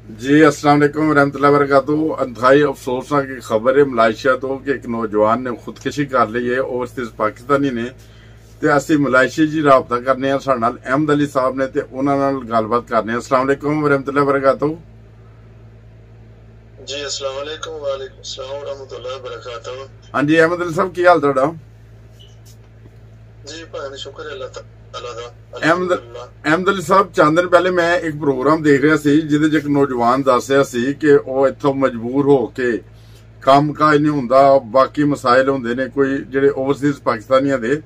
जी अस्सलाम वालेकुम रहमतुल्लाहि व बरकातुहू। इंतहाई अफसोसनाक की खबर है मलाइशिया तो कि एक नौजवान ने खुदकशी कर ली है ओवरसीज पाकिस्तानी ने। ते ਅਸੀਂ ਮਲਾਈਸ਼ੀਆ जी राबता करने ਸਾਡੇ ਨਾਲ अहमद अली साहब ने ते ਉਹਨਾਂ ਨਾਲ ਗੱਲਬਾਤ ਕਰਨੇ। अस्सलाम वालेकुम रहमतुल्लाहि व बरकातुहू। जी अस्सलाम वालेकुम वालेकुम अस्सलाम रहमतुल्लाहि व बरकातुहू। हाँ जी अहमद अली साहब की हाल ਤੁਹਾਡਾ? जी भाई शुक्र है अल्लाह ताला दा। ਅਹਿਮਦ ਅਲੀ ਸਾਹਿਬ ਚੰਦ ਦਿਨ ਪਹਿਲੇ ਮੈਂ ਇੱਕ ਪ੍ਰੋਗਰਾਮ ਦੇਖ ਰਿਹਾ ਸੀ ਜਿਹਦੇ 'ਚ ਇੱਕ ਨੌਜਵਾਨ ਦੱਸ ਰਿਹਾ ਸੀ ਕਿ ਉਹ ਇੱਥੋਂ ਮਜਬੂਰ ਹੋ ਕੇ ਕੰਮ ਕਾਜ ਨਹੀਂ ਹੁੰਦਾ, ਬਾਕੀ ਮਸਾਇਲ ਹੁੰਦੇ ਨੇ ਕੋਈ ਜਿਹੜੇ ਓਵਰਸੀਜ਼ ਪਾਕਿਸਤਾਨੀਆਂ ਦੇ,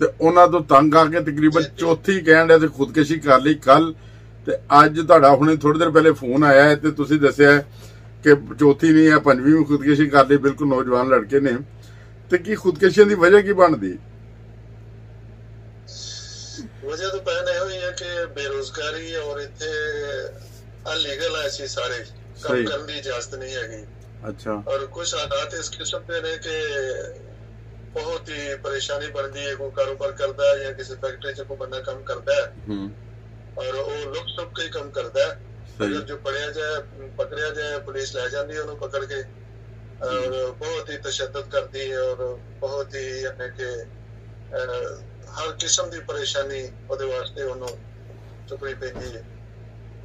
ਤੇ ਉਹਨਾਂ ਤੋਂ ਤੰਗ ਆ ਕੇ ਤਕਰੀਬਨ ਚੌਥੀ ਕਹਿਣ ਡਿਆ ਤੇ ਖੁਦਕਸ਼ੀ ਕਰ ਲਈ ਕੱਲ। ਤੇ ਅੱਜ ਤੁਹਾਡਾ ਹੁਣੇ ਥੋੜੀ ਦੇਰ ਪਹਿਲੇ ਫੋਨ ਆਇਆ ਹੈ ਤੇ ਤੁਸੀਂ ਦੱਸਿਆ ਕਿ ਚੌਥੀ ਨਹੀਂ ਹੈ ਪੰਜਵੀਂ ਵੀ ਖੁਦਕਸ਼ੀ ਕਰ ਲਈ। ਬਿਲਕੁਲ ਨੌਜਵਾਨ ਲੜਕੇ ਨੇ। ਤੇ ਕੀ ਖੁਦਕਸ਼ੀਆਂ ਦੀ ਵਜ੍ਹਾ ਕੀ ਬਣਦੀ? वजह तो पहले हुई है कि बेरोजगारी और इतने अनलीगल है ऐसी सारे काम करने की इजाजत नहीं हैगी। अच्छा। और कुछ हालात इस किस्म के ने कि बहुत ही परेशानी बनती है। कोई कारोबार करता है या किसी फैक्ट्री से कोई बंदा काम करता है और वो लुक छुप के काम करता है। अगर जो पकड़िया जाए पुलिस ले जाती है उन्होंने पकड़ के और बहुत ही तशद्दुद करती है और बहुत ही यानी कि हर किस्म की परेशानी ਉਹਦੇ ਵਾਸਤੇ ਉਹਨੂੰ ਚੁੱਕਣੀ ਪੈਂਦੀ ਹੈ।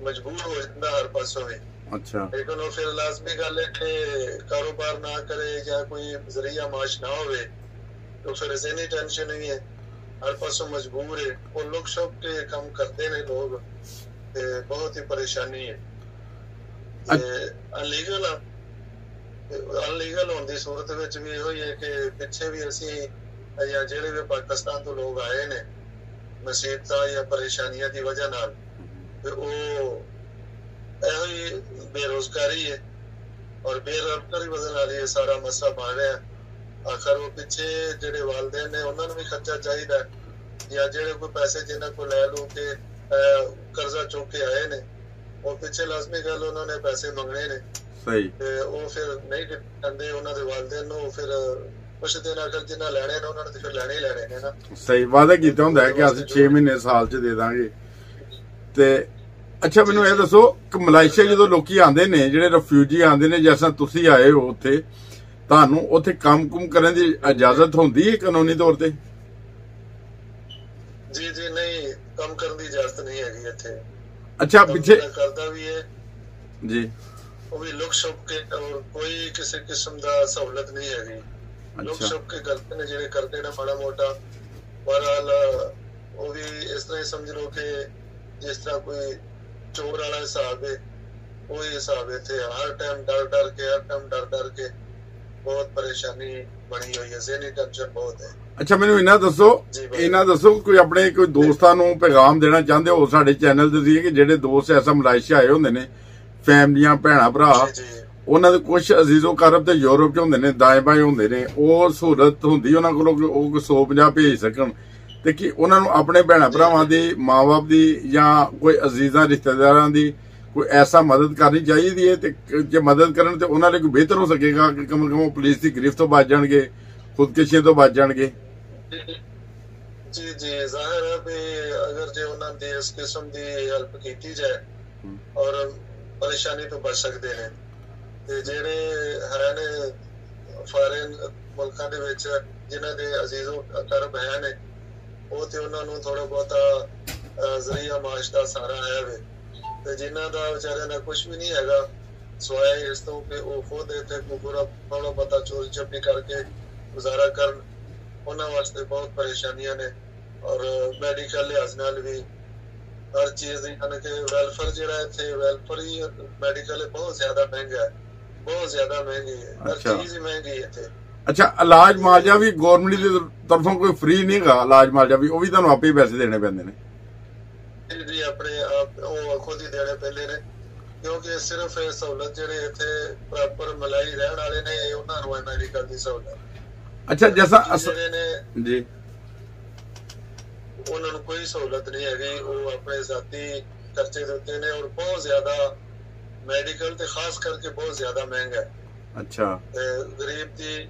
ਮਜਬੂਰ ਹੋ ਜਾਂਦਾ ਹਰ ਪਾਸੋਂ ਹੀ। ਅੱਛਾ। ਲੇਕਿਨ ਉਹ ਫਿਰ ਲਾਜ਼ਮੀ ਗੱਲ ਹੈ ਕਿ ਕਾਰੋਬਾਰ ਨਾ ਕਰੇ ਜਾਂ ਕੋਈ ਜ਼ਰੀਆ ਮਾਸ਼ ਨਾ ਹੋਵੇ तो फिर ज़हनी टेंशन नहीं है, हर पासों मजबूर है। वो लोग शौक के काम करते ने लोग, बहुत ही परेशानी है। अनलीगल होने की सूरत विच भी यही है कि पिछे भी असी या ਜਿਹੜੇ ਵੀ ਪਾਕਿਸਤਾਨ ਤੋਂ ਲੋਕ ਆਏ ਨੇ ਮੁਸੀਬਤਾਂ ਜਾਂ ਪਰੇਸ਼ਾਨੀਆਂ ਦੀ ਵਜ੍ਹਾ ਨਾਲ, ਤੇ ਉਹ ਇਹੋ ਹੀ ਬੇਰੋਜ਼ਗਾਰੀ ਹੈ ਔਰ ਬੇਰੁਜ਼ਗਾਰੀ ਵਜ੍ਹਾ ਨਾਲ ਇਹ ਸਾਰਾ ਮਸਲਾ ਬਣ ਰਿਹਾ। ਆਖਰ ਉਹ ਪਿੱਛੇ ਜਿਹੜੇ ਵਾਲਿदैन ਨੇ ਉਹਨਾਂ ਨੂੰ ਵੀ ਖਰਚਾ ਚਾਹੀਦਾ ਜਾਂ ਜਿਹੜੇ ਕੋਈ ਪੈਸੇ ਜਿਨ੍ਹਾਂ ਕੋਲ ਲੈ ਲੂ ਕੇ ਕਰਜ਼ਾ ਚੁੱਕ ਕੇ ਆਏ ਨੇ ਉਹ ਪਿੱਛੇ ਲਾਜ਼ਮੀ ਗੱਲ ਉਹਨਾਂ ਨੇ ਪੈਸੇ ਮੰਗਣੇ ਨੇ। ਸਹੀ। ਤੇ ਉਹ ਫਿਰ ਨਹੀਂ ਦਿੰਦੇ ਉਹਨਾਂ ਦੇ ਵਾਲਿदैन ਨੂੰ। ਫਿਰ ਕੁਛ ਦਿਨ ਅਗਰ ਜਿੰਨਾ ਲੈਣੇ ਨੇ ਉਹਨਾਂ ਨੇ ਫਿਰ ਲੈਣੇ ਹੀ ਲੈਣੇ ਨੇ ਨਾ। ਸਹੀ ਵਾਅਦਾ ਕੀਤਾ ਹੁੰਦਾ ਕਿ ਅਸੀਂ 6 ਮਹੀਨੇ ਸਾਲ ਚ ਦੇ ਦਾਂਗੇ। ਤੇ ਅੱਛਾ ਮੈਨੂੰ ਇਹ ਦੱਸੋ ਕਿ ਮਲਾਈਸ਼ੀਆ ਜਦੋਂ ਲੋਕੀ ਆਉਂਦੇ ਨੇ ਜਿਹੜੇ ਰਿਫਿਊਜੀ ਆਉਂਦੇ ਨੇ ਜਿਵੇਂ ਤੁਸੀਂ ਆਏ ਹੋ ਉੱਥੇ, ਤੁਹਾਨੂੰ ਉੱਥੇ ਕੰਮ-ਕੁਮ ਕਰਨ ਦੀ ਇਜਾਜ਼ਤ ਹੁੰਦੀ ਹੈ ਕਾਨੂੰਨੀ ਤੌਰ ਤੇ? ਜੀ ਜੀ ਨਹੀਂ, ਕੰਮ ਕਰਨ ਦੀ ਇਜਾਜ਼ਤ ਨਹੀਂ ਹੈਗੀ ਇੱਥੇ। ਅੱਛਾ। ਪਿੱਛੇ ਕਰਦਾ ਵੀ ਹੈ ਜੀ, ਉਹ ਵੀ ਲੁਕ ਛੁਪ ਕੇ ਔਰ ਕੋਈ ਕਿਸੇ ਕਿਸਮ ਦਾ ਸਹੂਲਤ ਨਹੀਂ ਹੈਗੀ। ਲੋਕ ਛੁਪ ਕੇ ਕਰਦੇ ਨੇ ਜਿਹੜੇ ਕਰਦੇ ਨੇ ਮਾੜਾ ਮੋਟਾ। ਬਹਰਹਾਲ ਉਹ ਵੀ ਇਸ ਤਰ੍ਹਾਂ ਹੀ ਸਮਝ ਲਓ ਕਿ ਜਿਸ ਤਰ੍ਹਾਂ ਕੋਈ ਚੋਰ ਵਾਲਾ ਹਿਸਾਬ ਹੈ, ਉਹੀ ਹਿਸਾਬ ਇੱਥੇ ਹਰ ਟਾਈਮ ਡਰ ਕੇ ਬਹੁਤ ਪਰੇਸ਼ਾਨੀ ਬਣੀ ਹੋਈ ਹੈ। ज़हनी टेंशन बहुत है। ਅੱਛਾ ਮੈਨੂੰ ਇਹਨਾਂ ਦੱਸੋ ਕੋਈ ਆਪਣੇ ਕੋਈ ਦੋਸਤਾਂ ਨੂੰ ਪੈਗਾਮ ਦੇਣਾ ਚਾਹੁੰਦੇ ਹੋ ਸਾਡੇ ਚੈਨਲ ਤੇ ਸੀ ਕਿ ਜਿਹੜੇ ਦੋਸਤ ਐਸਾ ਮਲਾਈਸ਼ੀਆ ਆਏ ਹੁੰਦੇ ਨੇ, ਫੈਮਲੀਆਂ ਭੈਣਾਂ ਭਰਾ, ਉਹਨਾਂ ਦੇ ਕੁਝ ਅਜ਼ੀਜ਼ੋ ਕਰਬ ਤੇ ਯੂਰਪ ਚ ਹੁੰਦੇ ਨੇ, ਦਾਏ ਬਾਏ ਹੁੰਦੇ ਨੇ, ਉਹ ਸਹੂਲਤ ਹੁੰਦੀ ਉਹਨਾਂ ਕੋਲੋਂ ਉਹ 150 ਭੇਜ ਸਕਣ, ਤੇ ਕਿ ਉਹਨਾਂ ਨੂੰ ਆਪਣੇ ਭੈਣਾਂ ਭਰਾਵਾਂ ਦੀ, ਮਾਂ-ਬਾਪ ਦੀ ਜਾਂ ਕੋਈ ਅਜ਼ੀਜ਼ਾਂ ਰਿਸ਼ਤੇਦਾਰਾਂ ਦੀ ਕੋਈ ਐਸਾ ਮਦਦ ਕਰਨੀ ਚਾਹੀਦੀ ਹੈ। ਤੇ ਜੇ ਮਦਦ ਕਰਨ ਤੇ ਉਹਨਾਂ ਲਈ ਕੋਈ ਬਿਹਤਰ ਹੋ ਸਕੇਗਾ ਕਿ ਕਮ ਕਮ ਪੁਲਿਸ ਦੀ ਗ੍ਰਿਫਤ ਤੋਂ ਬਚ ਜਾਣਗੇ, ਖੁਦਕਸ਼ੀਆਂ ਤੋਂ ਬਚ ਜਾਣਗੇ। ਜੀ ਜੀ ਜ਼ਾਹਿਰ ਹੈ ਵੀ ਅਗਰ ਜੇ ਉਹਨਾਂ ਦੀ ਇਸ ਕਿਸਮ ਦੀ ਹੈਲਪ ਕੀਤੀ ਜਾਏ ਔਰ ਪਰੇਸ਼ਾਨੀ ਤੋਂ ਬਚ ਸਕਦੇ ਨੇ। ਤੇ ਜਿਹੜੇ ਹੈ ਨੇ ਫਾਰਨ ਮੁਲਕਾਂ ਦੇ ਵਿੱਚ ਜਿਨ੍ਹਾਂ ਦੇ ਅਜ਼ੀਜ਼ੋ ਕਰਬ ਹੈ ਨੇ, ਉਹ ਤੇ ਉਹਨਾਂ ਨੂੰ ਥੋੜਾ ਬਹੁਤਾ ਜ਼ਰੀਆ ਮਾਸ਼ ਦਾ ਸਾਰਾ ਹੈ ਵੇ। ਤੇ ਜਿਨ੍ਹਾਂ ਦਾ ਵਿਚਾਰਿਆਂ ਦਾ ਕੁਛ ਵੀ ਨਹੀਂ ਹੈਗਾ ਸਵਾਏ ਇਸ ਤੋਂ ਕਿ ਉਹ ਖੁਦ ਇੱਥੇ ਪੂਰਾ ਥੋੜਾ ਬਹੁਤਾ ਚੋਰੀ ਚੱਪੀ ਕਰਕੇ ਗੁਜ਼ਾਰਾ ਕਰਨ, ਉਹਨਾਂ ਵਾਸਤੇ ਬਹੁਤ ਪਰੇਸ਼ਾਨੀਆਂ ਨੇ। ਔਰ ਮੈਡੀਕਲ ਲਿਹਾਜ਼ ਨਾਲ ਵੀ ਹਰ ਚੀਜ਼ ਦੀ ਯਾਨੀ ਕਿ ਵੈਲਫੇਅਰ ਜਿਹੜਾ ਇੱਥੇ ਵੈਲਫੇਅਰ ਹੀ ਮੈਡੀਕਲ ਬਹੁਤ ਜ਼ਿਆਦਾ ਮਹਿੰਗਾ ਹੈ, ਬਹੁਤ ਜ਼ਿਆਦਾ ਮਹਿੰਗੀ ਹੈ, ਹਰ ਚੀਜ਼ ਹੀ ਮਹਿੰਗੀ ਹੈ ਇੱਥੇ। ਅੱਛਾ। ਇਲਾਜ ਮੁਆਵਜ਼ਾ ਵੀ ਗੌਰਮੈਂਟ ਦੀ ਤਰਫੋਂ ਕੋਈ ਫ੍ਰੀ ਨਹੀਂ ਹੈਗਾ? ਇਲਾਜ ਮੁਆਵਜ਼ਾ ਵੀ ਉਹ ਵੀ ਤੁਹਾਨੂੰ ਆਪੇ ਹੀ ਪੈਸੇ ਦੇਣੇ ਪੈਂਦੇ ਨੇ? ਜੀ ਆਪਣੇ ਆਪ ਉਹ ਖੁਦ ਹੀ ਦੇਣੇ ਪੈਂਦੇ ਨੇ ਕਿਉਂਕਿ ਸਿਰਫ ਇਹ ਸਹੂਲਤ ਜਿਹੜੇ ਇੱਥੇ ਪ੍ਰੋਪਰ ਮਲਾਈ ਰਹਿਣ ਵਾਲੇ ਨੇ ਉਹਨਾਂ ਨੂੰ ਮੈਡੀਕਲ ਦੀ ਸਹੂਲਤ। ਅੱਛਾ। ਜੈਸਾ ਨੇ ਜੀ ਉਹਨਾਂ ਨੂੰ ਕੋਈ ਸਹੂਲਤ ਨਹੀਂ ਹੈਗੀ, ਉਹ ਆਪਣੇ ਜ਼ਾਤੀ ਖਰਚੇ ਦੇ ਉੱਤੇ ਨੇ ਔਰ ਬਹੁਤ ਜ਼ਿਆਦਾ ਮੈਡੀਕਲ ਤੇ ਖਾਸ ਕਰਕੇ ਬਹੁਤ ਜ਼ਿਆਦਾ ਮਹਿੰਗਾ ਹੈ। ਅੱਛਾ। ਗਰੀਬ ਦੀ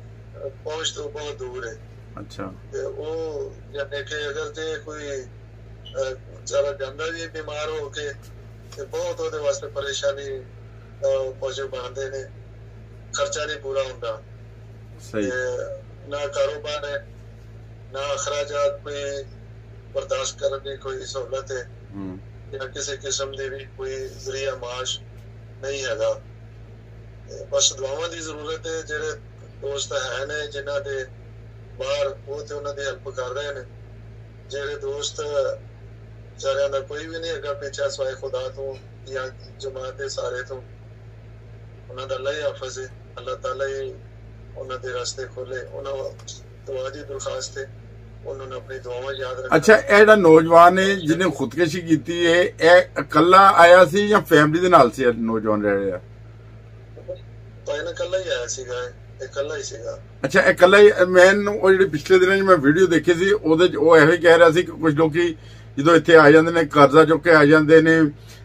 ਪਹੁੰਚ ਤੋਂ ਬਹੁਤ ਦੂਰ ਹੈ। ਅੱਛਾ। ਤੇ ਉਹ ਜਾਨੇ ਕਿ ਅਗਰ ਜੇ ਕੋਈ ਜ਼ਿਆਦਾ ਜਾਂਦਾ ਵੀ ਬਿਮਾਰ ਹੋ ਕੇ ਤੇ ਬਹੁਤ ਉਹਦੇ ਵਾਸਤੇ ਪਰੇਸ਼ਾਨੀ ਪਹੁੰਚੇ ਬਣਦੇ ਨੇ, ਖਰਚਾ ਨਹੀਂ ਪੂਰਾ ਹੁੰਦਾ, ਸਹੀ, ਨਾ ਕਾਰੋਬਾਰ ਹੈ, ਨਾ ਅਖਰਾਜਾਤ ਕੋਈ ਬਰਦਾਸ਼ਤ ਕਰਨ ਦੀ ਕੋਈ ਸਹੂਲਤ ਹੈ, ਜਾਂ ਕਿਸੇ ਕਿਸਮ ਦੇ ਵੀ ਕੋਈ ਜ਼ਰੀਆ ਮਾਸ਼ ਨਹੀਂ ਹੈਗਾ। ਬਸ ਦੁਆਵਾਂ ਦੀ ਜ਼ਰੂਰਤ ਹੈ। ਜਿਹੜੇ ਦੋਸਤ ਹੈ ਨੇ ਜਿਨ੍ਹਾਂ ਦੇ ਬਾਹਰ, ਉਹ ਤੇ ਉਹਨਾਂ ਦੀ ਹੈਲਪ ਕਰ ਰਹੇ ਨੇ। ਜਿਹੜੇ ਦੋਸਤ ਵਿਚਾਰਿਆਂ ਦਾ ਕੋਈ ਵੀ ਨਹੀਂ ਹੈਗਾ ਪਿੱਛਾ ਸਵਾਏ ਖੁਦਾ ਤੋਂ ਜਾਂ ਜਮਾਤ ਦੇ ਸਾਰੇ ਤੋਂ, ਉਹਨਾਂ ਦਾ ਅੱਲਾ ਹੀ ਹਾਫਿਜ਼ ਹੈ। ਅੱਲਾਹ ਤਾਲਾ ਹੀ ਉਹਨਾਂ ਦੇ ਰਸਤੇ ਖੋਲੇ। ਉਹਨਾਂ ਦੁਆ ਦੀ ਦਰਖਾਸਤ ਹੈ, ਉਹਨਾਂ ਨੂੰ ਆਪਣੀ ਦੁਆਵਾਂ ਯਾਦ ਰੱਖਣਾ। ਅੱਛਾ, ਇਹ ਜਿਹੜਾ ਨੌਜਵਾਨ ਹੈ ਜਿਹਨੇ ਖੁਦਕੁਸ਼ੀ ਕੀਤੀ ਹੈ, ਇਹ ਇਕੱਲਾ ਆਇਆ ਸੀ ਜਾਂ ਫੈਮਿਲੀ ਦੇ ਨਾਲ ਸੀ? ਇਹ ਨੌਜਵਾਨ ਜਿਹੜਾ ਭਾਈ ਨੇ ਇਕੱਲਾ ਹੀ ਆਇਆ ਸੀਗਾ, ਇਕੱਲਾ ਹੀ ਸੀਗਾ। ਅੱਛਾ, ਇਹ ਇਕੱਲਾ ਹੀ? ਮੈਨੂੰ ਉਹ ਜਿਹੜੇ ਪਿਛਲੇ ਦਿਨਾਂ 'ਚ ਮੈਂ ਵੀਡੀਓ ਦੇਖੀ ਸੀ, ਉਹਦੇ 'ਚ ਉਹ ਇਹੋ ਹੀ ਕਹਿ ਰਿਹਾ ਸੀ ਕਿ ਕੁਝ ਲੋਕੀ ਜਦੋਂ ਇੱਥੇ ਆ ਜਾਂਦੇ ਨੇ ਕਰਜ਼ਾ ਚੁੱਕ ਕੇ ਆ ਜਾਂਦੇ ਨੇ,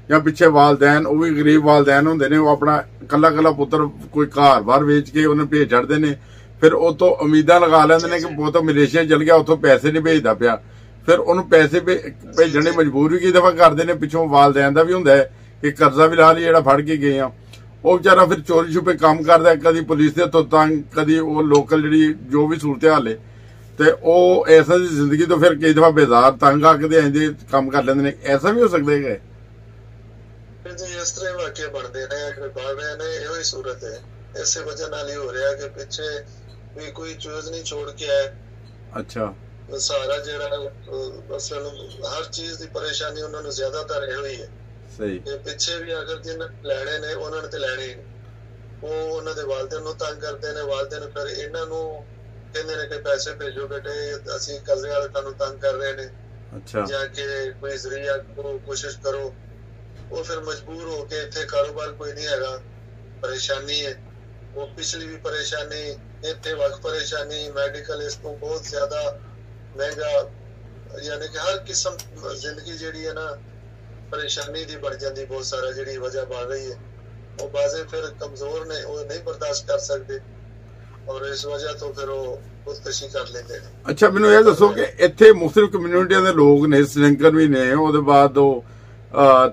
ਜਾਂ ਪਿੱਛੇ ਵਾਲਦੈਨ, ਉਹ ਵੀ ਗਰੀਬ ਵਾਲਦੈਨ ਹੁੰਦੇ ਨੇ, ਉਹ ਆਪਣਾ ਇਕੱਲਾ ਪੁੱਤਰ ਕੋਈ ਘਰ-ਬਾਰ ਵੇਚ ਕੇ ਉਹਨੂੰ ਭੇਜ ਛੱਡਦੇ ਨੇ। ਫਿਰ ਉਹ ਤੋਂ ਉਮੀਦਾਂ ਲਗਾ ਲੈਂਦੇ ਨੇ ਕਿ ਪੁੱਤ ਮਲੇਸ਼ੀਆ ਚਲ ਗਿਆ, ਉੱਥੋਂ ਪੈਸੇ ਨਹੀਂ ਭੇਜਦਾ ਪਿਆ, ਫਿਰ ਉਹਨੂੰ ਪੈਸੇ ਭੇਜਣ ਦੀ ਮਜਬੂਰ ਵੀ ਕਈ ਦਫਾ ਕਰਦੇ ਨੇ। ਪਿੱਛੋਂ ਵਾਲਦੈਨ ਦਾ ਵੀ ਹੁੰਦਾ ਹੈ ਕਿ ਕਰਜ਼ਾ ਵੀ ਲਾ ਲਈ ਜਿਹੜਾ ਫੜ ਕੇ ਗਏ ਆ। ਉਹ ਵਿਚਾਰਾ ਫਿਰ ਚੋਰੀ ਛੁਪੇ ਕੰਮ ਕਰਦਾ, ਕਦੀ ਪੁਲਿਸ ਦੇ ਤੋਂ ਤੰਗ, ਕਦੀ ਉਹ ਲੋਕਲ ਜਿਹੜੀ ਜੋ ਵੀ ਸੂਰਤ ਹਾਲ ਹੈ, ਤੇ ਉਹ ਐਸਾ ਦੀ ਜ਼ਿੰਦਗੀ ਤੋਂ ਫਿਰ ਕਈ ਦਫਾ ਬੇਜ਼ਾਰ ਤੰਗ ਆ ਕੇ ਇੰਦੇ ਕੰਮ ਕਰ ਲੈਂਦੇ ਨੇ। ਐਸਾ ਵੀ ਹੋ ਸਕਦਾ ਹੈ? ਇਸ ਤਰ੍ਹਾਂ ਵਾਕਿਆ ਬਣਦੇ ਨੇ, ਬਣ ਰਹੇ ਨੇ, ਇਹੋ ਹੀ ਸੂਰਤ ਹੈ। ਇਸੇ ਵਜ੍ਹਾ ਨਾਲ ਹੀ ਹੋ ਰਿਹਾ ਕਿ ਪਿੱਛੇ ਵੀ ਕੋਈ ਚੀਜ਼ ਨਹੀਂ ਛੋੜ ਕੇ ਆਇਆ। ਅੱਛਾ, ਸਾਰਾ ਜਿਹੜਾ ਅਸਲ ਹਰ ਚੀਜ਼ ਦੀ ਪਰੇਸ਼ਾਨੀ ਉਹਨਾਂ ਨੂੰ ਜ਼ਿਆਦਾਤਰ ਇਹੋ ਹੀ ਹੈ। ਸਹੀ, ਪਿੱਛੇ ਵੀ ਅਗਰ ਜਿੰਨ ਲੈਣੇ ਨੇ ਉਹਨਾਂ ਨੇ ਤੇ ਲੈਣੇ ਹੀ, ਉਹ ਉਹਨਾਂ ਦੇ ਵਾਲਿਦੈਨ ਨੂੰ ਤੰਗ ਕਰਦੇ ਨੇ। ਵਾਲਿਦੈਨ ਫਿਰ ਇਹਨਾਂ ਨੂੰ ਕਹਿੰਦੇ ਨੇ ਕਿ ਪੈਸੇ ਭੇਜੋ ਬੇਟੇ, ਅਸੀਂ ਕਰਜ਼ੇ ਵਾਲੇ ਤੁਹਾਨੂੰ ਤੰਗ ਕਰ ਰਹੇ ਨੇ, ਅੱਛਾ, ਜਾਂ ਕਿ ਕੋਈ ਜ਼ਰੀਆ ਕਰੋ, ਕੋਸ਼ਿਸ਼ ਕਰੋ। ਉਹ ਫਿਰ ਮਜਬੂਰ ਹੋ ਕੇ, ਇੱਥੇ ਕਾਰੋਬਾਰ ਕੋਈ ਨਹੀਂ ਹੈਗਾ, ਪਰੇਸ਼ਾਨੀ ਹੈ। ਉਹ ਪਿਛਲੀ ਵੀ ਪਰੇਸ਼ਾਨੀ, ਇੱਥੇ ਵਕਤ ਪਰੇਸ਼ਾਨੀ, ਮੈਡੀਕਲ ਇਸ ਤੋਂ ਬਹੁਤ ਜ਼ਿਆਦਾ ਮਹਿੰਗਾ, ਯਾਨੀ ਕਿ ਹਰ ਕਿਸਮ ਜ਼ਿੰਦਗੀ ਜਿਹੜੀ ਹੈ ਨਾ ਪਰੇਸ਼ਾਨੀ ਦੀ ਬਣ ਜਾਂਦੀ। ਬਹੁਤ ਸਾਰਾ ਜਿਹੜੀ ਵਜ੍ਹਾ ਬਣ ਰਹੀ ਹੈ, ਉਹ ਬਾਜ਼ੇ ਫਿਰ ਕਮਜ਼ੋਰ ਨੇ, ਉਹ ਨਹੀਂ ਬਰਦਾਸ਼ਤ ਕਰ ਸਕਦੇ, ਔਰ ਇਸ ਵਜ੍ਹਾ ਤੋਂ ਫਿਰ ਉਹ ਖੁਦਕੁਸ਼ੀ ਕਰ ਲੈਂਦੇ ਨੇ। ਅੱਛਾ, ਮੈਨੂੰ ਇਹ ਦੱਸੋ ਕਿ ਇੱਥੇ ਮੁਖਤਲਿਫ ਕਮਿਊਨਿਟੀਆਂ ਦੇ ਲੋਕ ਨੇ, ਸ਼੍ਰੀਲੰਕਨ ਵੀ ਨੇ, ਉਹਦੇ ਬਾਅਦ ਉਹ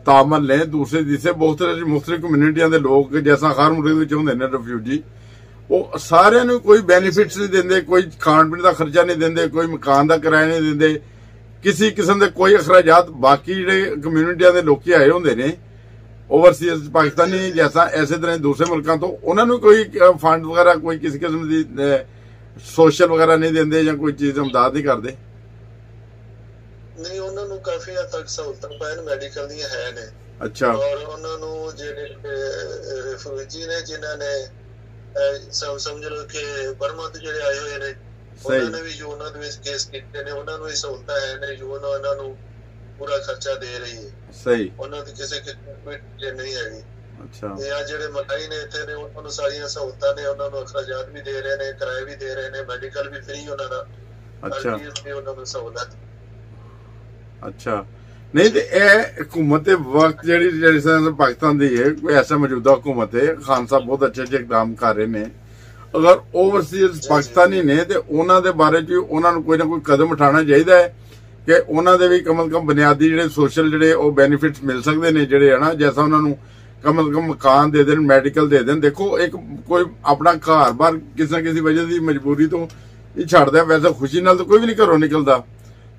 ਤਾਮਿਲ ਨੇ, ਦੂਸਰੇ ਜਿਸੇ ਬਹੁਤ ਸਾਰੇ ਮੁਖਤਲਿਫ ਕਮਿਊਨਿਟੀਆਂ ਦੇ ਲੋਕ ਜੈਸਾ ਹਰ ਮੁਲਕ ਵਿੱਚ ਹੁੰਦੇ ਨੇ ਰਿਫਿਊਜੀ, ਉਹ ਸਾਰਿਆਂ ਨੂੰ ਕੋਈ ਬੈਨੀਫਿਟਸ ਨਹੀਂ ਦਿੰਦੇ, ਕੋਈ ਖਾਣ ਪੀਣ ਦਾ ਖਰਚਾ ਨਹੀਂ ਦਿੰਦੇ, ਕੋਈ ਮਕਾਨ ਦਾ ਕਿਰਾਇਆ ਨਹੀਂ ਦਿੰਦੇ, ਕਿਸੇ ਕਿਸਮ ਦੇ ਕੋਈ ਅਖਰਾਜਾਤ। ਬਾਕੀ ਜਿਹੜੇ ਕਮਿਊਨਿਟੀਆਂ ਦੇ ਲੋਕੀ ਆਏ ਹੁੰਦੇ ਨੇ ਓਵਰਸੀਜ਼ ਪਾਕਿਸਤਾਨੀ ਜੈਸਾ, ਐਸੇ ਤਰ੍ਹਾਂ ਦੂਸਰੇ ਮੁਲਕਾਂ ਤੋਂ, ਉਹਨਾਂ ਨੂੰ ਕੋਈ ਫੰਡ ਵਗੈਰਾ, ਕੋਈ ਕਿਸੇ ਕਿਸਮ ਦੀ ਸੋਸ਼ਲ ਵਗੈਰਾ ਨਹੀਂ ਦਿੰਦੇ ਜਾਂ ਕੋਈ ਚੀਜ਼ ਇਮਦਾਦ ਨਹੀਂ ਕਰਦੇ? ਨਹੀਂ, ਉਹਨਾਂ ਨੂੰ ਕਾਫੀ ਹੱਦ ਤੱਕ ਸਹੂਲਤਾਂ ਪੈਣ ਮੈਡੀਕਲ ਦੀਆਂ ਹੈ ਨੇ। ਅੱਛਾ, ਔਰ ਉਹਨਾਂ ਨੂੰ ਜਿਹੜੇ ਰਿਫਿਊਜੀ ਨੇ, ਜਿਨ੍ਹਾਂ ਨੇ ਸਮਝ ਲਓ ਕਿ ਬਰਮਾ ਤੋਂ ਜਿਹੜੇ ਆਏ ਹੋਏ ਨੇ, ਉਹਨਾਂ ਨੇ ਵੀ ਯੂਐਨ ਦੇ ਵਿੱਚ ਕੇਸ ਕੀਤੇ ਨੇ, ਉਹਨਾਂ ਨੂੰ ਇਹ ਸਹੂਲਤਾਂ ਹੈ ਨੇ। ਯੂਐਨ ਉਹਨਾਂ ਨੂੰ ਪੂਰਾ ਖਰਚਾ ਦੇ ਰਹੀ ਹੈ। ਸਹੀ, ਉਹਨਾਂ ਦੀ ਕਿਸੇ ਕੋਈ ਨਹੀਂ ਹੈਗੀ। ਅੱਛਾ, ਇਹ ਆ ਜਿਹੜੇ ਮਲਾਈ ਨੇ ਇੱਥੇ ਨੇ, ਉਹਨਾਂ ਨੂੰ ਸਾਰੀਆਂ ਸਹੂਲਤਾਂ ਨੇ, ਉਹਨਾਂ ਨੂੰ ਅਖਰਾਜਾਤ ਵੀ ਦੇ ਰਹੇ ਨੇ, ਕਿਰਾਏ ਵੀ ਦੇ ਰਹੇ ਨੇ, ਮੈਡੀਕਲ ਵੀ ਫ੍ਰੀ ਉਹਨਾਂ ਦਾ, ਅੱਛਾ, ਉਹਨਾਂ ਨੂੰ ਸਹੂਲਤ। ਅੱਛਾ, ਨਹੀਂ ਤੇ ਇਹ ਹਕੂਮਤ ਦੇ ਵਕਤ ਜਿਹੜੀ ਪਾਕਿਸਤਾਨ ਦੀ ਹੈ, ਕੋਈ ਐਸਾ ਮੌਜੂਦਾ ਹੁਕੂਮਤ ਹੈ, ਖਾਨ ਸਾਹਿਬ ਬਹੁਤ ਅੱਛੇ ਇਕਦਾਮ ਕਰ ਰਹੇ ਨੇ। ਅਗਰ ਓਵਰਸੀਜ਼ ਪਾਕਿਸਤਾਨੀ ਨੇ ਤੇ ਉਹਨਾਂ ਦੇ ਬਾਰੇ ਚ ਉਹਨਾਂ ਨੂੰ ਕੋਈ ਨਾ ਕੋਈ ਕਦਮ ਉਠਾਉਣਾ ਚਾਹੀਦਾ ਹੈ ਕਿ ਉਹਨਾਂ ਦੇ ਵੀ ਕਮ ਸੇ ਕਮ ਬੁਨਿਆਦੀ ਜਿਹੜੇ ਸੋਸ਼ਲ ਜਿਹੜੇ ਉਹ ਬੈਨੀਫਿਟਸ ਮਿਲ ਸਕਦੇ ਨੇ, ਜਿਹੜੇ ਹੈ ਨਾ, ਜੈਸਾ ਉਹਨਾਂ ਨੂੰ ਕਮ ਸੇ ਕਮ ਮਕਾਨ ਦੇ ਦੇਣ, ਮੈਡੀਕਲ ਦੇ ਦੇਣ। ਦੇਖੋ, ਇੱਕ ਕੋਈ ਆਪਣਾ ਘਰ-ਬਾਰ ਕਿਸੇ ਨਾ ਕਿਸੇ ਵਜ੍ਹਾ ਦੀ ਮਜਬੂਰੀ ਤੋਂ ਹੀ ਛੱਡਦਾ, ਵੈਸੇ ਖੁਸ਼ੀ ਨਾਲ ਤਾਂ ਕੋਈ ਵੀ ਨਹੀਂ ਘਰੋਂ ਨਿਕਲਦਾ।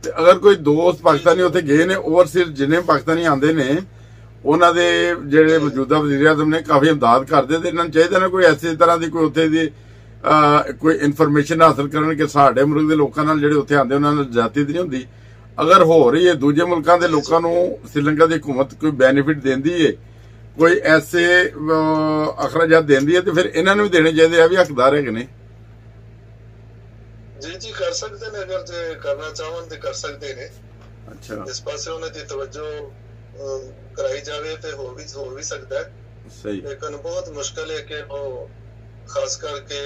ਤੇ ਅਗਰ ਕੋਈ ਦੋਸਤ ਪਾਕਿਸਤਾਨੀ ਉੱਥੇ ਗਏ ਨੇ, ਓਵਰਸੀਜ਼ ਜਿੰਨੇ ਪਾਕਿਸਤਾਨੀ ਆਉਂਦੇ ਨੇ, ਉਹਨਾਂ ਦੇ ਜਿਹੜੇ ਮੌਜੂਦਾ ਵਜ਼ੀਰ ਆਜ਼ਮ ਨੇ ਕਾਫੀ ਇਮਦਾਦ ਕਰਦੇ, ਤੇ ਇਹਨਾਂ ਨੂੰ ਚਾਹੀਦਾ ਨਾ ਕੋਈ ਐਸੀ ਤਰ੍ਹਾਂ ਦੀ ਕੋਈ ਉੱਥੇ ਦੀ ਕੋਈ ਇਨਫੋਰਮੇਸ਼ਨ ਹਾਸਲ ਕਰਨ ਕਿ ਸਾਡੇ ਮੁਲਕ ਦੇ ਲੋਕਾਂ ਨਾਲ ਜਿਹੜੇ ਉੱਥੇ ਆਉਂਦੇ ਉਹਨਾਂ ਨਾਲ ਜ਼ਿਆਦਤੀ ਨਹੀਂ ਹੁੰਦੀ। ਅਗਰ ਹੋ ਰਹੀ ਹੈ, ਦੂਜੇ ਮੁਲਕਾਂ ਦੇ ਲੋਕਾਂ ਨੂੰ ਸ਼੍ਰੀਲੰਕਾ ਦੀ ਹੁਕੂਮਤ ਕੋਈ ਬੈਨੀਫਿਟ ਦਿੰਦੀ ਹੈ, ਕੋਈ ਐਸੇ ਅਖਰਾਜਾਤ ਦਿੰਦੀ ਹੈ, ਤੇ ਫਿਰ ਇਹਨਾਂ ਨੂੰ ਵੀ ਦੇਣੇ ਚਾਹੀਦੇ ਆ, ਵੀ ਹੱਕਦਾਰ ਹੈਗੇ ਨੇ। ਜੀ ਕਰ ਸਕਦੇ ਨੇ, ਅਗਰ ਜੇ ਕਰਨਾ ਚਾਹਣ ਤੇ ਕਰ ਸਕਦੇ ਨੇ। ਅੱਛਾ, ਇਸ ਪਾਸੇ ਉਹਨਾਂ ਦੀ ਤਵੱਜੋ ਕਰਾਈ ਜਾਵੇ ਤੇ ਹੋ ਵੀ ਸਕਦਾ ਹੈ। ਸਹੀ, ਲੇਕਿਨ ਬਹੁਤ ਮੁਸ਼ਕਲ ਹੈ ਕਿ ਉਹ ਖਾਸ ਕਰਕੇ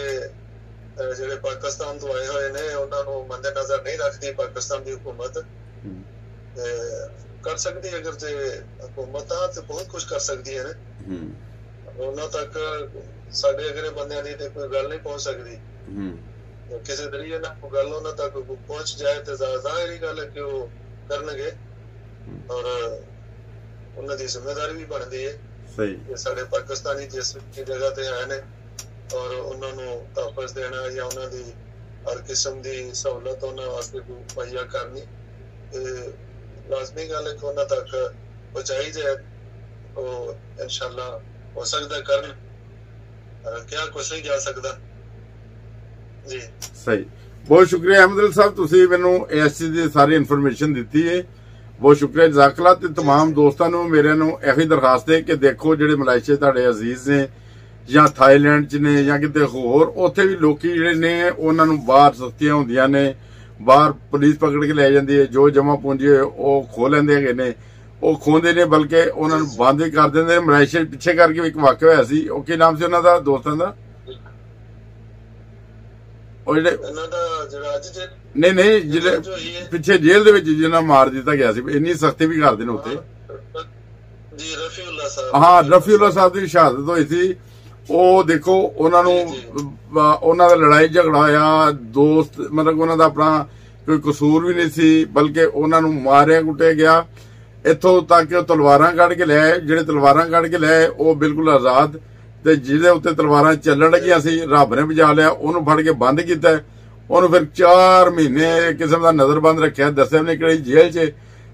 ਜਿਹੜੇ ਪਾਕਿਸਤਾਨ ਤੋਂ ਆਏ ਹੋਏ ਨੇ, ਉਹਨਾਂ ਨੂੰ ਮੰਦੇ ਨਜ਼ਰ ਨਹੀਂ ਰੱਖਦੀ ਪਾਕਿਸਤਾਨ ਦੀ ਹੁਕੂਮਤ। ਕਰ ਸਕਦੀ ਹੈ, ਅਗਰ ਜੇ ਹੁਕੂਮਤ ਆ ਤੇ ਬਹੁਤ ਕੁਝ ਕਰ ਸਕਦੀ ਹੈ ਨੇ। ਉਹਨਾਂ ਤੱਕ ਸਾਡੇ ਅਗਲੇ ਬੰਦਿਆਂ ਦੀ ਤੇ ਕੋਈ ਗੱਲ ਨਹੀਂ ਪਹੁੰਚ ਸਕਦੀ। ਕਿਸੇ ਜ਼ਰੀਏ ਨਾਲ ਕੋਈ ਗੱਲ ਉਹਨਾਂ ਤੱਕ ਪਹੁੰਚ ਜਾਏ ਤੇ ਜ਼ਾਹਿਰੀ ਗੱਲ ਹੈ ਕਿ ਉਹ ਕਰਨਗੇ। ਔਰ ਉਹਨਾਂ ਦੀ ਜ਼ਿੰਮੇਵਾਰੀ ਵੀ ਬਣਦੀ ਹੈ ਸਹੀ ਕਿ ਸਾਡੇ ਪਾਕਿਸਤਾਨੀ ਜਿਸ ਜਗ੍ਹਾ ਤੇ ਹੈ ਨੇ ਔਰ ਉਹਨਾਂ ਨੂੰ ਤਹਫ਼ੁਜ਼ ਦੇਣਾ ਜਾਂ ਉਹਨਾਂ ਦੀ ਹਰ ਕਿਸਮ ਦੀ ਸਹੂਲਤ ਉਹਨਾਂ ਵਾਸਤੇ ਮੁਹੱਈਆ ਕਰਨੀ ਤੇ ਲਾਜ਼ਮੀ ਗੱਲ ਹੈ ਕਿ ਉਹਨਾਂ ਤੱਕ ਪਹੁੰਚਾਈ ਜਾਏ। ਉਹ ਇਨਸ਼ਾਅੱਲਾ ਹੋ ਸਕਦਾ ਕਰਨ, ਕਿਆ ਕੁਛ ਨਹੀਂ ਜਾ ਸਕਦਾ ਜੀ। ਸਹੀ, ਬਹੁਤ ਸ਼ੁਕਰੀਆ ਅਹਿਮਦ ਸਾਹਿਬ, ਤੁਸੀਂ ਮੈਨੂੰ ਇਸ ਚੀਜ਼ ਦੀ ਸਾਰੀ ਇਨਫੋਰਮੇਸ਼ਨ ਦਿੱਤੀ ਹੈ, ਬਹੁਤ ਸ਼ੁਕਰੀਆ, ਜਜ਼ਾਕੱਲਾ। ਤੇ तमाम ਦੋਸਤਾਂ ਨੂੰ ਮੇਰਿਆਂ ਨੂੰ ਇਹੀ ਦਰਖਾਸਤ ਹੈ ਕਿ ਦੇਖੋ ਜਿਹੜੇ ਮਲਾਇਸ਼ੀਆ ਤੁਹਾਡੇ ਅਜ਼ੀਜ਼ ਨੇ ਜਾਂ ਥਾਈਲੈਂਡ 'ਚ ਨੇ ਜਾਂ ਕਿਤੇ ਹੋਰ, ਉੱਥੇ ਵੀ ਲੋਕੀ ਜਿਹੜੇ ਨੇ ਉਹਨਾਂ ਨੂੰ ਬਾਹਰ ਸਸਤੀਆਂ ਹੁੰਦੀਆਂ ਨੇ, ਬਾਹਰ ਪੁਲਿਸ ਪਕੜ ਕੇ ਲੈ ਜਾਂਦੀ ਹੈ, ਜੋ ਜਮਾ ਪੂੰਜੀ ਉਹ ਖੋਹ ਲੈਂਦੇ ਹੈਗੇ ਨੇ, ਉਹ ਖੋਹਦੇ ਨੇ, ਬਲਕਿ ਉਹਨਾਂ ਨੂੰ ਬੰਦ ਵੀ ਕਰ ਦਿੰਦੇ ਨੇ। ਮਲਾਇਸ਼ੀਆ ਪਿੱਛੇ ਕਰਕੇ ਵੀ ਇੱਕ ਵਾਕਿਆ ਹੋਇਆ ਸੀ, ਉਹ ਕੀ ਨਾਮ ਸੀ ਉਹਨਾਂ ਦਾ ਦੋਸਤਾਂ ਦਾ, ਉਹ ਜਿਹੜੇ ਨਹੀਂ ਜਿਹੜੇ ਪਿੱਛੇ ਜੇਲ੍ਹ ਦੇ ਵਿੱਚ ਜਿਹਨਾਂ ਮਾਰ ਦਿੱਤਾ ਗਿਆ ਸੀ, ਇੰਨੀ ਸਖਤੀ ਵੀ ਕਰਦੇ ਨੇ ਉੱਥੇ। ਹਾਂ, ਰਫੀਉੱਲਾ ਸਾਹਿਬ ਦੀ ਸ਼ਹਾਦਤ ਹੋਈ ਸੀ। ਉਹ ਦੇਖੋ ਉਹਨਾਂ ਨੂੰ ਉਹਨਾਂ ਦਾ ਲੜਾਈ ਝਗੜਾ ਹੋਇਆ, ਦੋਸਤ ਮਤਲਬ ਉਹਨਾਂ ਦਾ ਆਪਣਾ ਕੋਈ ਕਸੂਰ ਵੀ ਨਹੀਂ ਸੀ, ਬਲਕਿ ਉਹਨਾਂ ਨੂੰ ਮਾਰਿਆ ਕੁੱਟਿਆ ਗਿਆ, ਇੱਥੋਂ ਤੱਕ ਕਿ ਉਹ ਤਲਵਾਰਾਂ ਕੱਢ ਕੇ ਲਿਆਏ। ਜਿਹੜੇ ਤਲਵਾਰਾਂ ਕੱਢ ਕੇ ਲਿਆਏ ਉਹ ਬਿਲਕੁਲ ਆਜ਼ਾਦ, ਤੇ ਜਿਹਦੇ ਉੱਤੇ ਤਲਵਾਰਾਂ ਚੱਲਣ ਲੱਗੀਆਂ ਸੀ ਰੱਬ ਨੇ ਬਚਾ ਲਿਆ, ਉਹਨੂੰ ਫੜ ਕੇ ਬੰਦ ਕੀਤਾ। ਉਹਨੂੰ ਫਿਰ 4 ਮਹੀਨੇ ਕਿਸਮ ਦਾ ਨਜ਼ਰਬੰਦ ਰੱਖਿਆ, ਦੱਸਿਆ ਉਹਨੇ ਕਿਹੜੀ ਜੇਲ੍ਹ 'ਚ,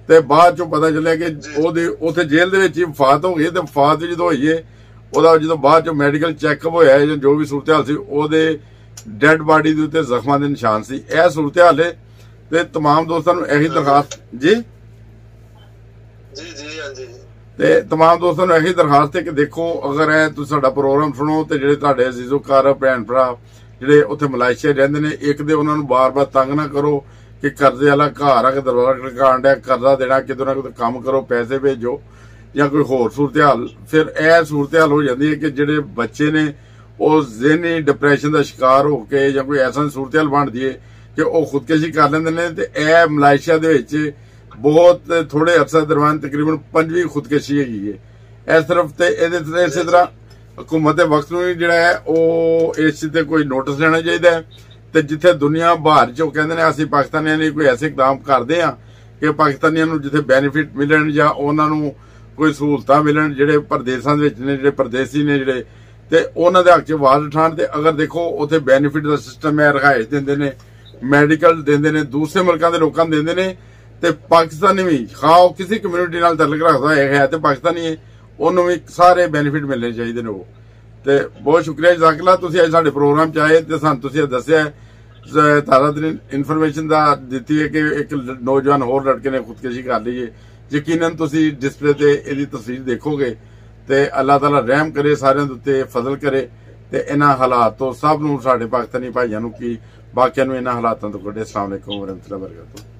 ਤੇ ਬਾਅਦ ਚੋਂ ਪਤਾ ਚੱਲਿਆ ਕਿ ਉਹਦੇ ਉੱਥੇ ਜੇਲ੍ਹ ਦੇ ਵਿੱਚ ਹੀ ਵਫਾਤ ਹੋ ਗਈ। ਤੇ ਵਫਾਤ ਜਦੋਂ ਹੋਈ ਹੈ, ਉਹਦਾ ਜਦੋਂ ਬਾਅਦ ਚੋਂ ਮੈਡੀਕਲ ਚੈੱਕਅਪ ਹੋਇਆ ਜਾਂ ਜੋ ਵੀ ਸੂਰਤ ਹਾਲ ਸੀ, ਉਹਦੇ ਡੈਡ ਬਾਡੀ ਦੇ ਉੱਤੇ ਜ਼ਖਮਾਂ ਦੇ ਨਿਸ਼ਾਨ ਸੀ। ਇਹ ਸੂਰਤ ਹਾਲ ਹੈ। ਤੇ तमाम ਦੋਸਤਾਂ ਨੂੰ ਇਹੀ ਦਰਖਾਸਤ ਜੀ ਤੇ तमाम ਦੋਸਤਾਂ ਨੂੰ ਇਹੀ ਦਰਖਾਸਤ ਹੈ ਕਿ ਦੇਖੋ, ਅਗਰ ਇਹ ਤੁਸੀਂ ਸਾਡਾ ਪ੍ਰੋਗਰਾਮ ਸੁਣੋ ਤੇ ਜਿਹੜੇ ਤੁਹਾਡੇ ਅਜ਼ੀਜ਼ੋਕਾਰ ਭੈਣ ਭਰਾ ਜਿਹੜੇ ਉੱਥੇ ਮਲਾਇਸ਼ੀਆ ਰਹਿੰਦੇ ਨੇ, ਇੱਕ ਦੇ ਉਹਨਾਂ ਨੂੰ ਬਾਰ-ਬਾਰ ਤੰਗ ਨਾ ਕਰੋ ਕਿ ਕਰਜ਼ੇ ਵਾਲਾ ਘਰ ਆ ਕੇ ਦਰਵਾਜ਼ਾ ਖੜਕਾਉਣ ਡਿਆ, ਕਰਜ਼ਾ ਦੇਣਾ, ਕਿਤੇ ਨਾ ਕਿਤੇ ਕੰਮ ਕਰੋ, ਪੈਸੇ ਭੇਜੋ ਜਾਂ ਕੋਈ ਹੋਰ ਸੂਰਤ ਹਾਲ। ਫਿਰ ਇਹ ਸੂਰਤ ਹਾਲ ਹੋ ਜਾਂਦੀ ਹੈ ਕਿ ਜਿਹੜੇ ਬੱਚੇ ਨੇ ਉਹ ਜ਼ਿਹਨੀ ਡਿਪਰੈਸ਼ਨ ਦਾ ਸ਼ਿਕਾਰ ਹੋ ਕੇ ਜਾਂ ਕੋਈ ਐਸਾ ਸੂਰਤ ਹਾਲ ਬਣਦੀ ਹੈ ਕਿ ਉਹ ਖੁਦਕੁਸ਼ੀ ਕਰ ਲੈਂਦੇ ਨੇ। ਤੇ ਇਹ ਮਲਾਇਸ਼ੀਆ ਦੇ ਵਿੱਚ ਬਹੁਤ ਥੋੜੇ ਅਰਸੇ ਦਰਮਿਆਨ ਤਕਰੀਬਨ 5ਵੀਂ ਖੁਦਕੁਸ਼ੀ ਹੈਗੀ ਹੈ ਇਸ ਤਰਫ। ਤੇ ਇਹਦੇ ਤੇ ਇਸੇ ਤਰ੍ਹਾਂ ਹਕੂਮਤ ਵਕਤ ਨੂੰ ਜਿਹੜਾ ਹੈ ਉਹ ਇਸ ਤੇ ਕੋਈ ਨੋਟਿਸ ਲੈਣਾ ਚਾਹੀਦਾ ਹੈ। ਤੇ ਜਿੱਥੇ ਦੁਨੀਆ ਬਾਹਰ ਚ ਉਹ ਕਹਿੰਦੇ ਨੇ ਅਸੀਂ ਪਾਕਿਸਤਾਨੀਆਂ ਲਈ ਕੋਈ ਐਸੇ ਇਕਦਾਮ ਕਰਦੇ ਆ ਕਿ ਪਾਕਿਸਤਾਨੀਆਂ ਨੂੰ ਜਿੱਥੇ ਬੈਨੀਫਿਟ ਮਿਲਣ ਜਾਂ ਉਹਨਾਂ ਨੂੰ ਕੋਈ ਸਹੂਲਤਾਂ ਮਿਲਣ, ਜਿਹੜੇ ਪ੍ਰਦੇਸ਼ਾਂ ਦੇ ਵਿੱਚ ਨੇ, ਜਿਹੜੇ ਪ੍ਰਦੇਸੀ ਨੇ ਜਿਹੜੇ, ਤੇ ਉਹਨਾਂ ਦੇ ਹੱਕ 'ਚ ਆਵਾਜ਼ ਉਠਾਉਣ। ਤੇ ਅਗਰ ਦੇਖੋ ਉੱਥੇ ਬੈਨੀਫਿਟ ਦਾ ਸਿਸਟਮ ਹੈ, ਰਿਹਾਇਸ਼ ਦਿੰਦੇ ਨੇ, ਮੈਡੀਕਲ ਦਿੰਦੇ ਨੇ, ਦੂਸਰੇ ਮੁਲਕਾਂ ਦੇ ਲੋਕਾਂ ਨੂੰ ਦਿੰਦੇ ਨੇ, ਤੇ ਪਾਕਿਸਤਾਨੀ ਵੀ ਖਾਓ ਕਿਸੇ ਕਮਿਊਨਿਟੀ ਨਾਲ ਤਾਲੁਕ ਰੱਖਦਾ ਹੈ ਤੇ ਪਾਕਿਸਤਾਨੀ ਹੈ, ਉਹਨੂੰ ਵੀ ਸਾਰੇ ਬੈਨੀਫਿਟ ਮਿਲਣੇ ਚਾਹੀਦੇ ਨੇ ਉਹ। ਤੇ ਬਹੁਤ ਸ਼ੁਕਰੀਆ ਜਜ਼ਾਕੱਲਾ, ਤੁਸੀਂ ਅੱਜ ਸਾਡੇ ਪ੍ਰੋਗਰਾਮ 'ਚ ਆਏ ਤੇ ਸਾਨੂੰ ਤੁਸੀਂ ਦੱਸਿਆ ਤਾਰਾ ਦਿਨ ਇਨਫੋਰਮੇਸ਼ਨ ਦਾ ਦਿੱਤੀ ਹੈ ਕਿ ਇੱਕ ਨੌਜਵਾਨ ਹੋਰ ਲੜਕੇ ਨੇ ਖੁਦਕੁਸ਼ੀ ਕਰ ਲਈ ਹੈ। ਯਕੀਨਨ ਤੁਸੀਂ ਡਿਸਪਲੇ ਤੇ ਇਹਦੀ ਤਸਵੀਰ ਦੇਖੋਗੇ ਤੇ ਅੱਲਾਹ ਤਾਲਾ ਰਹਿਮ ਕਰੇ, ਸਾਰਿਆਂ ਦੇ ਉੱਤੇ ਫਜ਼ਲ ਕਰੇ ਤੇ ਇਹਨਾਂ ਹਾਲਾਤ ਤੋਂ ਸਭ ਨੂੰ, ਸਾਡੇ ਪਾਕਿਸਤਾਨੀ ਭਾਈਆਂ ਨੂੰ ਕੀ ਬਾਕੀਆਂ ਨੂੰ ਇਹਨਾਂ ਹਾਲਾਤਾਂ ਤੋਂ ਕੱਢੇ। ਅਸਲਾਮ ਅਲੈਕੁਮ ਵਰਹਿਮਤੁல்லாਹਿ ਵਬਰਕਾਤੁਹੂ।